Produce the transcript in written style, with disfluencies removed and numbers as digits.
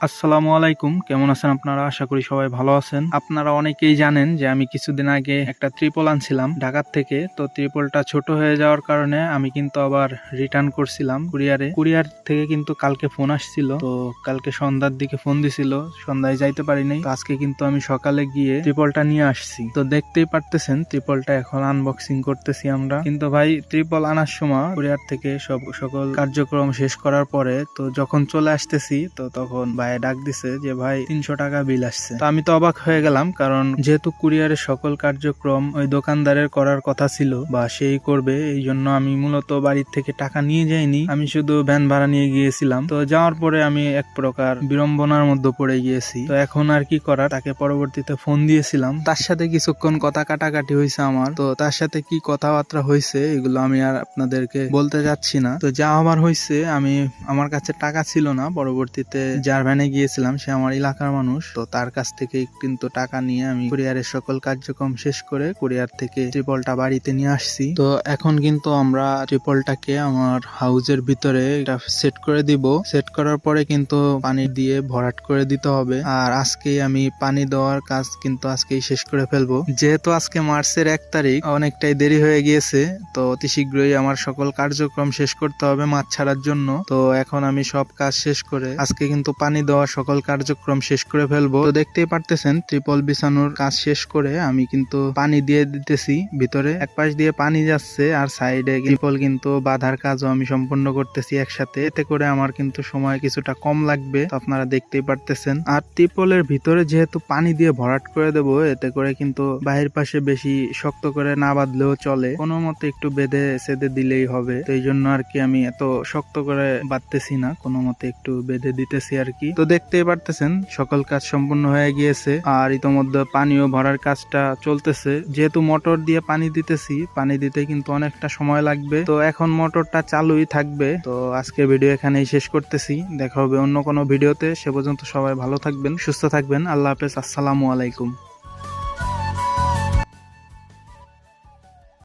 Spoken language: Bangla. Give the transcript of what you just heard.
আসসালামু আলাইকুম, কেমন আছেন আপনারা? আশা করি সবাই ভালো আছেন। আপনারা অনেকেই জানেন যে আমি কিছুদিন আগে একটা ত্রিপল আনছিলাম ঢাকার থেকে। তো ত্রিপলটা ছোট হয়ে যাওয়ার কারণে আমি কিন্তু আবার রিটার্ন করছিলাম কুরিয়ারে। কুরিয়ার থেকে কিন্তু কালকে ফোন আসছিল, তো কালকে সন্ধ্যার দিকে ফোন দিছিল, সন্ধ্যায় যাইতে পারিনি। তো আজকে কিন্তু আমি সকালে গিয়ে ত্রিপলটা নিয়ে আসছি। তো দেখতেই পারতেছেন ত্রিপলটা এখন আনবক্সিং করতেছি আমরা। কিন্তু ভাই ত্রিপল আনার সময় কুরিয়ার থেকে সকল কার্যক্রম শেষ করার পরে তো যখন চলে আসতেছি, তো তখন ভাই ডাক দিছে যে ভাই 300 টাকা বিল আসছে। তো আমি তো অবাক হয়ে গেলাম, কারণ যেহেতু কুরিয়ারের সকল কার্যক্রম ওই দোকানদারের করার কথা ছিল বা সেই করবে, এই জন্য আমি মূলত বাড়ির থেকে টাকা নিয়ে যাইনি, আমি শুধু ভ্যান ভাড়া নিয়ে গিয়েছিলাম। তো যাওয়ার পরে আমি এক প্রকার বিড়ম্বনার মধ্যে পড়ে গিয়েছি। তো এখন আর কি করার, তাকে পরবর্তীতে ফোন দিয়েছিলাম, তার সাথে কিছুক্ষণ কথা কাটাকাটি হয়েছে আমার। তো তার সাথে কি কথাবার্তা হয়েছে এগুলো আমি আর আপনাদেরকে বলতে যাচ্ছি না। তো যা আমার হয়েছে, আমার কাছে টাকা ছিল না, পরবর্তীতে যার ভ্যানে গিয়েছিলাম সে আমার এলাকার মানুষ, তো তার কাছ থেকে কিন্তু টাকা নিয়ে আমি কুরিয়ারের সকল কার্যক্রম শেষ করে কুরিয়ার থেকে ত্রিপলটা বাড়িতে নিয়ে আসছি। তো এখন কিন্তু আমরা ত্রিপলটাকে আমার হাউজের ভিতরে সেট করে দিব। সেট করার পরে কিন্তু পানি দিয়ে ভরাট করে দিতে হবে। আর আজকে আমি পানি দেওয়ার কাজ কিন্তু আজকেই শেষ করে ফেলবো। যেহেতু আজকে মার্চের 1 তারিখ, অনেকটাই দেরি হয়ে গিয়েছে, তো অতি শীঘ্রই আমার সকল কার্যক্রম শেষ করতে হবে মাছ ছাড়ার জন্য। তো এখন আমি সব কাজ শেষ করে আজকে কিন্তু পানি দেওয়া সকল কার্যক্রম শেষ করে ফেলবো। তো দেখতেই পারতেছেন ত্রিপল বিছানোর কাজ শেষ করে আমি কিন্তু পানি দিয়ে দিতেছি ভিতরে। এক পাশ দিয়ে পানি যাচ্ছে আর সাইডে ত্রিপল কিন্তু বাঁধার কাজও আমি সম্পূর্ণ করতেছি একসাথে। এতে করে আমার কিন্তু সময় কিছুটা কম লাগবে, তো আপনারা দেখতেই পারতেছেন। আর ত্রিপলের ভিতরে যেহেতু পানি দিয়ে ভরাট করে দেব, এতে করে কিন্তু বাহির পাশে বেশি শক্ত করে না বাঁধলেও চলে, কোনো মতে একটু বেঁধে সেদে দিলেই হবে। তো এই জন্য আর কি আমি এত শক্ত করে বাঁধতেছি না, কোনো মতে একটু বেঁধে দিতেছি আর কি। তো দেখতেই পারতেছেন সকল কাজ সম্পূর্ণ হয়ে গিয়েছে আর ইতোমধ্যে পানিও ভরার কাজটা চলতেছে। যেহেতু মোটর দিয়ে পানি দিতেছি, পানি দিতে কিন্তু অনেকটা সময় লাগবে, তো এখন মোটরটা চালুই থাকবে। তো আজকে ভিডিও এখানেই শেষ করতেছি, দেখা হবে অন্য কোনো ভিডিওতে। সে পর্যন্ত সবাই ভালো থাকবেন, সুস্থ থাকবেন। আল্লাহ হাফেজ, আসসালামু আলাইকুম।